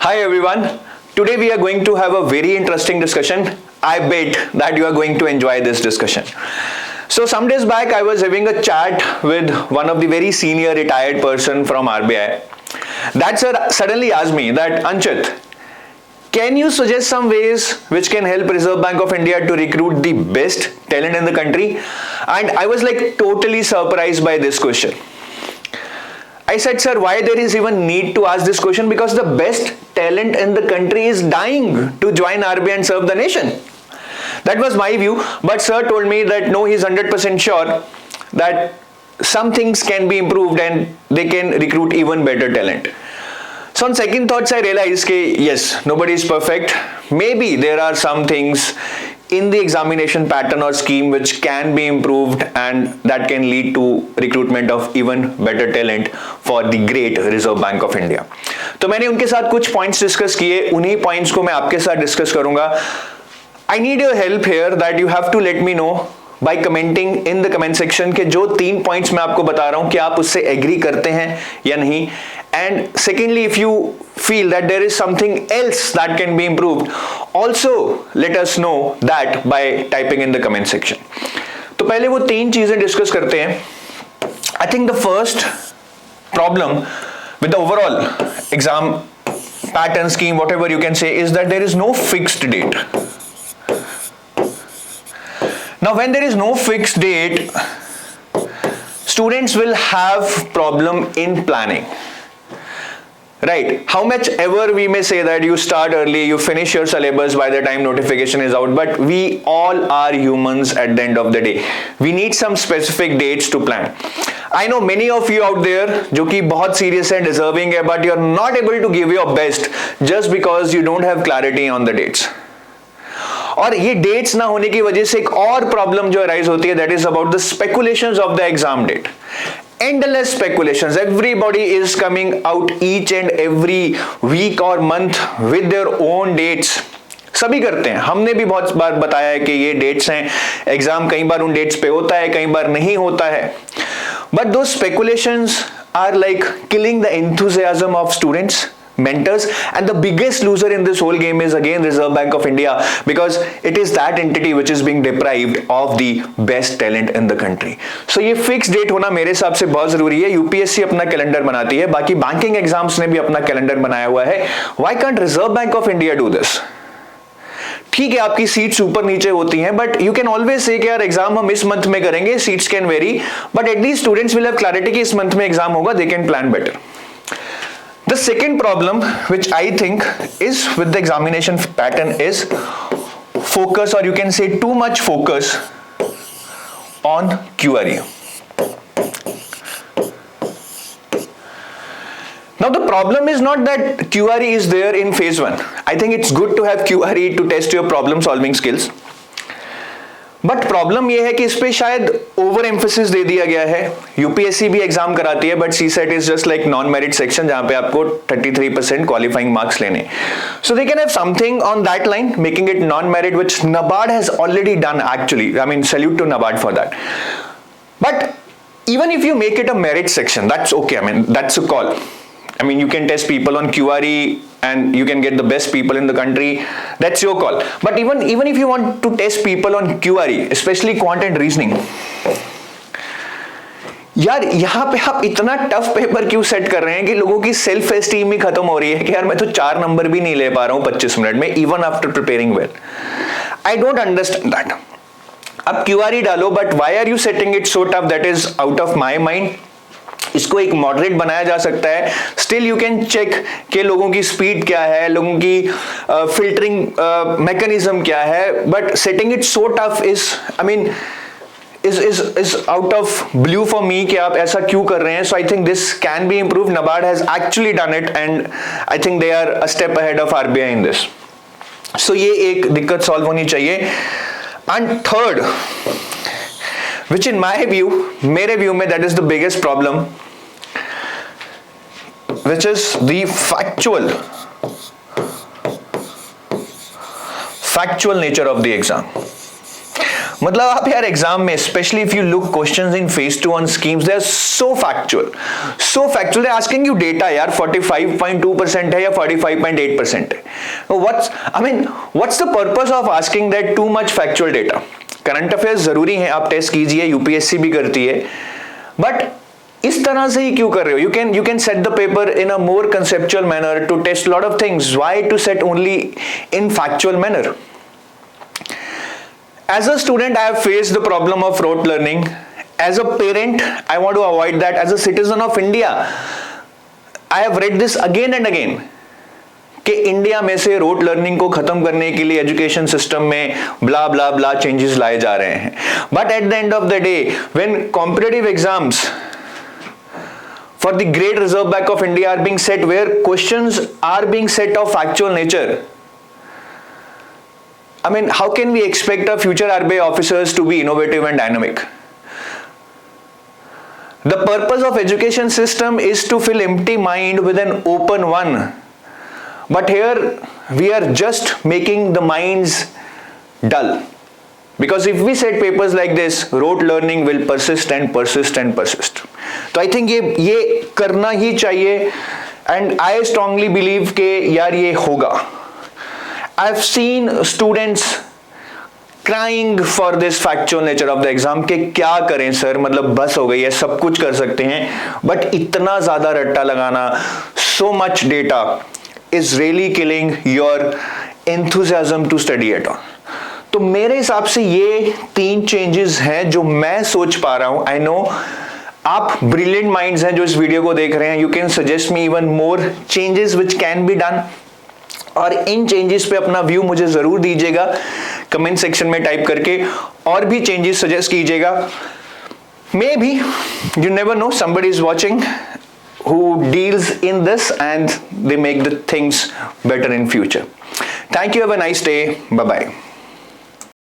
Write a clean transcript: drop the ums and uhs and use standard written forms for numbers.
Hi everyone. Today we are going to have a very interesting discussion. I bet that you are going to enjoy this discussion. So some days back I was having a chat with one of the very senior retired person from RBI. That sir suddenly asked me that Anchit, can you suggest some ways which can help Reserve Bank of India to recruit the best talent in the country? And I was like totally surprised by this question. I said, sir, why there is even need to ask this question? Because the best talent in the country is dying to join RBI and serve the nation. That was my view, but sir told me that no, he's 100% sure that some things can be improved and they can recruit even better talent. So on second thoughts, I realized that yes, nobody is perfect. Maybe there are some things in the examination pattern or scheme which can be improved and that can lead to recruitment of even better talent for the great Reserve Bank of India. तो मैंने उनके साथ कुछ points discuss किए, उन्हीं points को मैं आपके साथ डिस्कस करूंगा. I need your help here that you have to let me know by commenting in the comment section कि जो 3 पॉइंट्स मैं आपको बता रहा हूं कि आप उससे एग्री करते हैं या नहीं. And secondly, if you feel that there is something else that can be improved, also let us know that by typing in the comment section. तो पहले वो 3 चीजें डिस्कस करते हैं. I think the first problem with the overall exam pattern scheme, whatever you can say, is that there is no fixed date. Now when there is no fixed date, students will have problem in planning. Right, how much ever we may say that you start early, you finish your syllabus by the time notification is out, but we all are humans at the end of the day. We need some specific dates to plan. I know many of you out there जो कि बहुत serious and deserving है, but you are not able to give your best just because you don't have clarity on the dates. और ये dates ना होने की वजह से एक और problem जो arise होती है, that is about the speculations of the exam date. Endless speculations. Everybody is coming out each and every week or month with their own dates. सभी करते हैं. हमने भी बहुत बार बताया है कि ये डेट्स हैं, एग्जाम कई बार उन डेट्स पे होता है, कई बार नहीं होता है. But those speculations are like killing the enthusiasm of students, mentors, and the biggest loser in this whole game is again Reserve Bank of India, because it is that entity which is being deprived of the best talent in the country. So ये fixed date होना मेरे हिसाब से बहुत जरूरी है. UPSC अपना calendar बनाती है, बाकी बैंकिंग एग्जाम्स ने भी अपना कैलेंडर बनाया हुआ है. Why can't Reserve Bank of India do this? ठीक है, आपकी सीट्स ऊपर नीचे होती हैं, but you can always say कि यार एग्जाम हम इस मंथ में करेंगे, seats can very, but at least students will have clarity कि इस मंथ में एग्जाम होगा, they can plan better. The second problem which I think is with the examination pattern is focus, or you can say too much focus on QRE. Now the problem is not that QRE is there in phase 1. I think it's good to have QRE to test your problem solving skills. But problem यह है कि इस पे शायद over emphasis दे दिया गया है. UPSC भी एग्जाम कराती है, but CSAT is just like non merit section जहां पे आपको 33% क्वालिफाइंग मार्क्स लेने. So they can have something on that line making it non merit, which NABARD has already done actually. I mean salute to NABARD for that. But even if you make it a merit section, that's okay. I mean, that's a call. I mean, you can test people on QRE and you can get the best people in the country. That's your call. But even if you want to test people on QRE, especially quant and reasoning, यार यहाँ पे आप इतना tough paper क्यों set कर रहे हैं कि लोगों की सेल्फ एस्टीम ही खत्म हो रही है कि यार मैं तो 4 नंबर भी नहीं ले पा रहा हूँ 25 मिनट में, even after preparing well. I don't understand that. अब QRE डालो, but why are you setting it so tough? That is out of my mind. इसको एक मॉडरेट बनाया जा सकता है. स्टिल यू कैन चेक कि लोगों की स्पीड क्या है, लोगों की फिल्टरिंग मैकेनिज्म क्या है, but setting it so tough is, I mean, is out of blue for me कि आप ऐसा क्यों कर रहे हैं. So I think this can be improved. NABARD has actually done it and I think they are a step ahead of RBI in this. So ये एक दिक्कत सॉल्व होनी चाहिए. And third, which in my view, मेरे view में that is the biggest problem, which is the factual nature of the exam. मतलब आप यार एग्जाम में specially if you look questions in phase 2 on schemes they are so factual they asking you data यार 45.2% है या 45.8% है. What's the purpose of asking that too much factual data. Current affairs जरूरी है, आप टेस्ट कीजिए, UPSC भी करती है, बट इस तरह से ही क्यों कर रहे हो? You can set the paper in a more conceptual manner to test lot of things. Why to set only in factual manner? As a student, I have faced the problem of rote learning. As a parent, I want to avoid that. As a citizen of India, I have read this again and again कि India में से rote learning को खत्म करने के लिए education system में ब्ला ब्ला ब्ला changes लाए जा रहे हैं. But at the end of the day, when competitive exams for the Great Reserve Bank of India are being set, where questions are being set of factual nature, how can we expect our future RBI officers to be innovative and dynamic? The purpose of education system is to fill empty mind with an open one. But here we are just making the minds dull. Because if we set papers like this, rote learning will persist and persist and persist. तो I think ये करना ही चाहिए, and I strongly believe कि यार ये होगा. I've seen students crying for this factual nature of the exam कि क्या करें सर, मतलब बस हो गई है, सब कुछ कर सकते हैं, बट इतना ज्यादा रट्टा लगाना, so much data is really killing your enthusiasm to study at all. तो मेरे हिसाब से ये 3 चेंजेस हैं जो मैं सोच पा रहा हूं. आई नो आप ब्रिलियंट माइंड्स हैं जो इस वीडियो को देख रहे हैं. You can suggest me even more changes which can be done, और इन चेंजेस पे अपना व्यू मुझे जरूर दीजिएगा कमेंट सेक्शन में टाइप करके, और भी चेंजेस सजेस्ट कीजिएगा. May be, you never know, somebody is watching who deals in this and they make the things better in future. Thank you, have a nice day, bye bye.